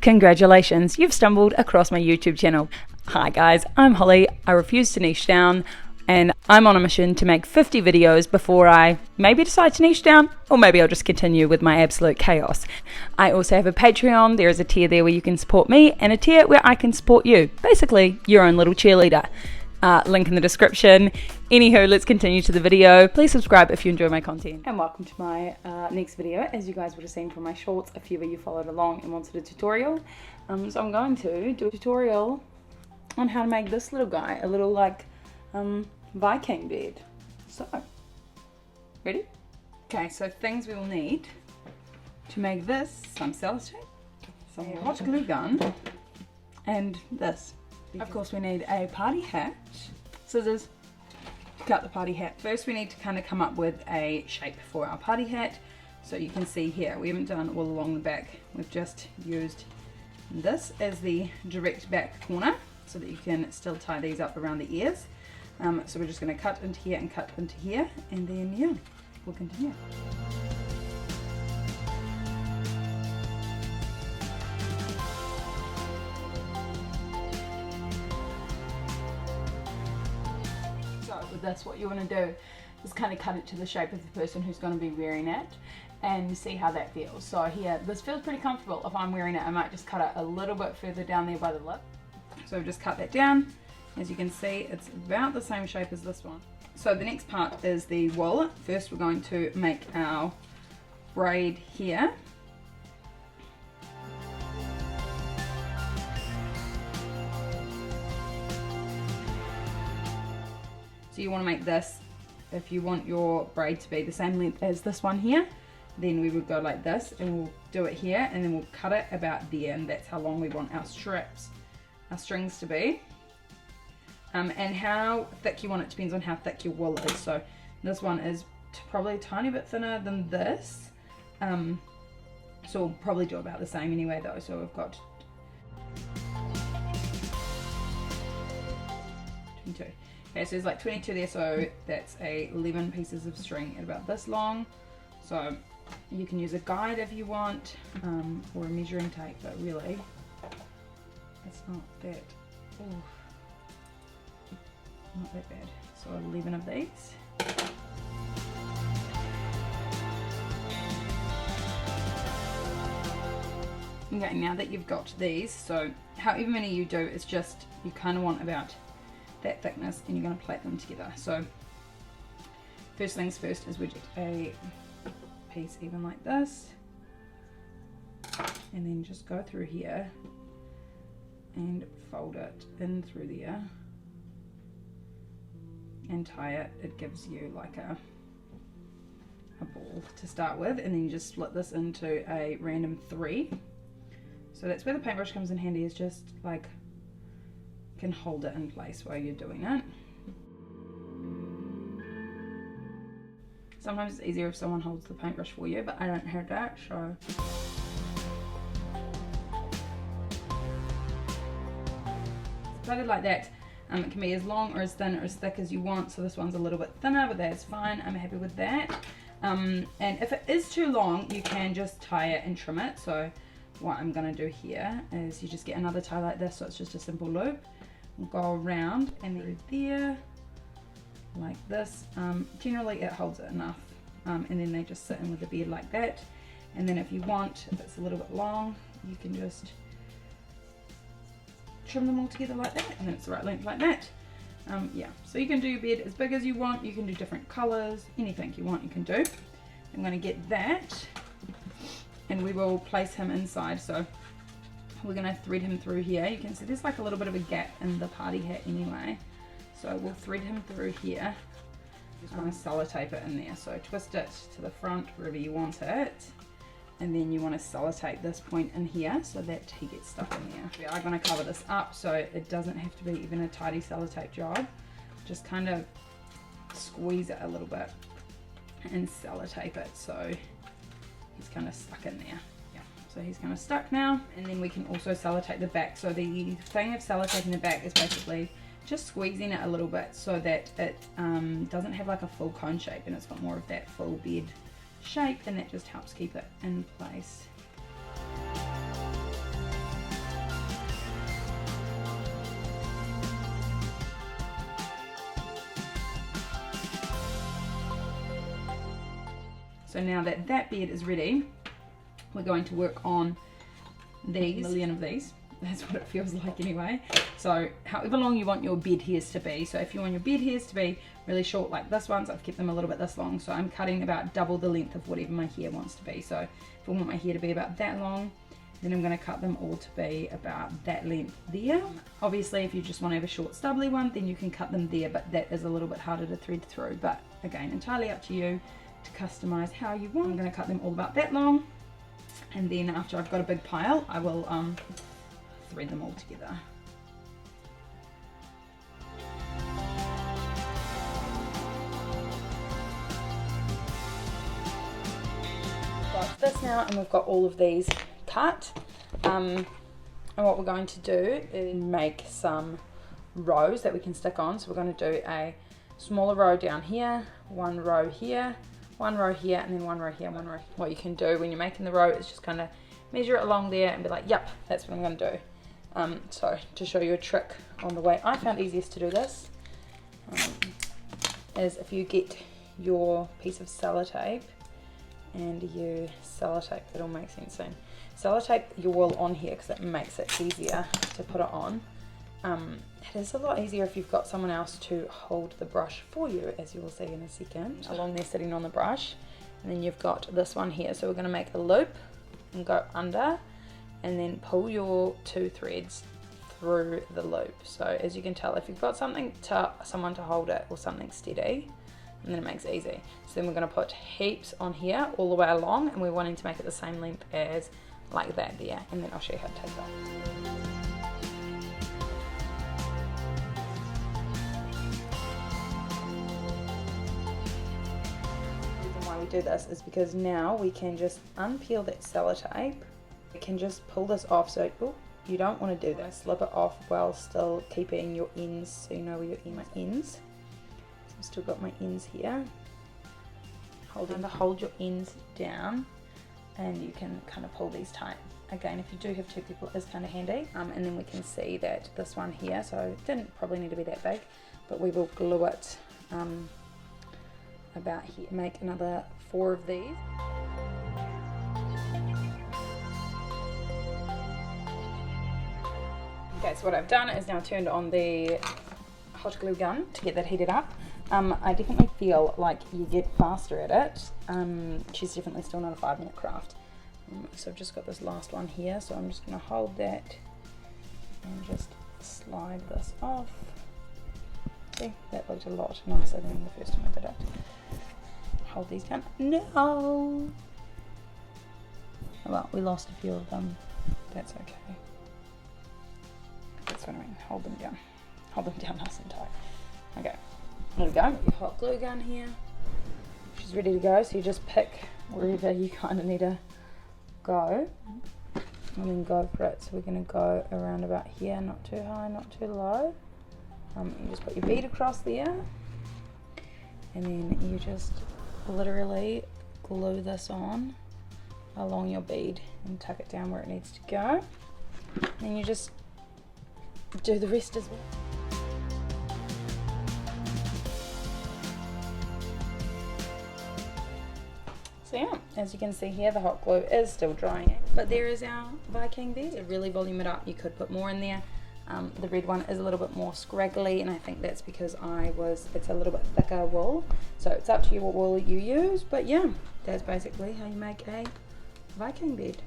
Congratulations, you've stumbled across my YouTube channel. Hi guys, I'm Holly. I refuse to niche down and I'm on a mission to make 50 videos before I maybe decide to niche down, or maybe I'll just continue with my absolute chaos. I also have a Patreon. There is a tier there where you can support me and a tier where I can support you. Basically, your own little cheerleader. Link in the description. Anywho, let's continue to the video. Please subscribe if you enjoy my content. And welcome to my next video. As you guys would have seen from my shorts, a few of you followed along and wanted a tutorial. So I'm going to do a tutorial on how to make this little guy, a little like Viking bed. So, ready? Okay, so things we will need to make this: some sellotape, some hot glue gun, and this. Of course, we need a party hat, scissors, cut the party hat. First, we need to kind of come up with a shape for our party hat. So you can see here, we haven't done all along the back. We've just used this as the direct back corner so that you can still tie these up around the ears. So we're just going to cut into here and cut into here, and then yeah, we'll continue. With this, what you want to do is kind of cut it to the shape of the person who's going to be wearing it and see how that feels. So here, this feels pretty comfortable. If I'm wearing it, I might just cut it a little bit further down there by the lip. So just cut that down. As you can see, it's about the same shape as this one. So the next part is the wool. First, we're going to make our braid here. So you want to make this, if you want your braid to be the same length as this one here, then we would go like this, and we'll do it here, and then we'll cut it about there, and that's how long we want our strings to be. And how thick you want it depends on how thick your wool is. So this one is probably a tiny bit thinner than this. So we'll probably do about the same anyway though. So we've got 22. Okay, so there's like 22 there, so that's 11 pieces of string at about this long. So you can use a guide if you want, or a measuring tape, but really, it's not that, not that bad. So 11 of these. Okay, now that you've got these, so however many you do, it's just, you kind of want about that thickness, and you're going to plait them together. So first things first is we get a piece even like this, and then just go through here and fold it in through there and tie it. It gives you like a ball to start with, and then you just split this into a random 3. So that's where the paintbrush comes in handy, is just like can hold it in place while you're doing it. Sometimes it's easier if someone holds the paintbrush for you, but I don't have that, so. Plaited like that. It can be as long or as thin or as thick as you want. So this one's a little bit thinner, but that's fine. I'm happy with that. And if it is too long, you can just tie it and trim it. So what I'm going to do here is you just get another tie like this, so it's just a simple loop. We'll go around and through there like this. Generally it holds it enough, and then they just sit in with the bead like that. And then if you want, if it's a little bit long, you can just trim them all together like that, and then it's the right length like that. Yeah, so you can do your bed as big as you want, you can do different colors, anything you want you can do. I'm going to get that, and we will place him inside. So we're going to thread him through here. You can see there's like a little bit of a gap in the party hat anyway. So we'll thread him through here. Just want to sellotape it in there. So twist it to the front wherever you want it. And then you want to sellotape this point in here so that he gets stuck in there. We are going to cover this up so it doesn't have to be even a tidy sellotape job. Just kind of squeeze it a little bit and sellotape it so he's kind of stuck in there. So he's kind of stuck now, and then we can also sellotape the back. So the thing of sellotaping the back is basically just squeezing it a little bit so that it doesn't have like a full cone shape, and it's got more of that full bed shape, and that just helps keep it in place. So now that that bed is ready, we're going to work on these, a million of these. That's what it feels like anyway. So however long you want your bed hairs to be. So if you want your bed hairs to be really short like this ones, I've kept them a little bit this long. So I'm cutting about double the length of whatever my hair wants to be. So if I want my hair to be about that long, then I'm going to cut them all to be about that length there. Obviously, if you just want to have a short stubbly one, then you can cut them there, but that is a little bit harder to thread through. But again, entirely up to you to customize how you want. I'm going to cut them all about that long, and then after I've got a big pile, I will thread them all together. Got this now, and we've got all of these cut, and what we're going to do is make some rows that we can stick on. So we're going to do a smaller row down here, one row here, one row here, and then one row here, one row here. What you can do when you're making the row is just kind of measure it along there and be like, yep, that's what I'm going to do. So to show you a trick on the way I found easiest to do this, is if you get your piece of sellotape and you sellotape, it'll make sense soon. Sellotape your wool on here because it makes it easier to put it on. It is a lot easier if you've got someone else to hold the brush for you, as you will see in a second. Along there sitting on the brush, and then you've got this one here. So we're going to make a loop and go under, and then pull your 2 threads through the loop. So as you can tell, if you've got someone to hold it or something steady, and then it makes it easy. So then we're going to put heaps on here all the way along, and we're wanting to make it the same length as like that there, and then I'll show you how to take it off. The reason why we do this is because now we can just unpeel that sellotape. We can just pull this off. So you don't want to do this. Slip it off while still keeping your ends, so you know where your ends. So I've still got my ends here. Hold your ends down, and you can kind of pull these tight. Again, if you do have 2 people, it's kind of handy. And then we can see that this one here, so it didn't probably need to be that big, but we will glue it about here. Make another 4 of these. Okay, so what I've done is now turned on the hot glue gun to get that heated up. I definitely feel like you get faster at it. She's definitely still not a 5-minute craft. So I've just got this last one here, so I'm just going to hold that and just slide this off. See, that looked a lot nicer than the first time I did it. Hold these down. No! Well, we lost a few of them. That's okay. That's what I mean. Hold them down. Hold them down nice and tight. Okay. There we go. Your hot glue gun here. She's ready to go. So you just pick wherever you kind of need to go, and then go for it. So we're going to go around about here, not too high, not too low. You just put your bead across there, and then you just literally glue this on along your bead and tuck it down where it needs to go. And you just do the rest as well. So yeah, as you can see here, the hot glue is still drying. But there is our Viking bed. To really volume it up, you could put more in there. The red one is a little bit more scraggly, and I think that's because it's a little bit thicker wool. So it's up to you what wool you use, but yeah, that's basically how you make a Viking bed.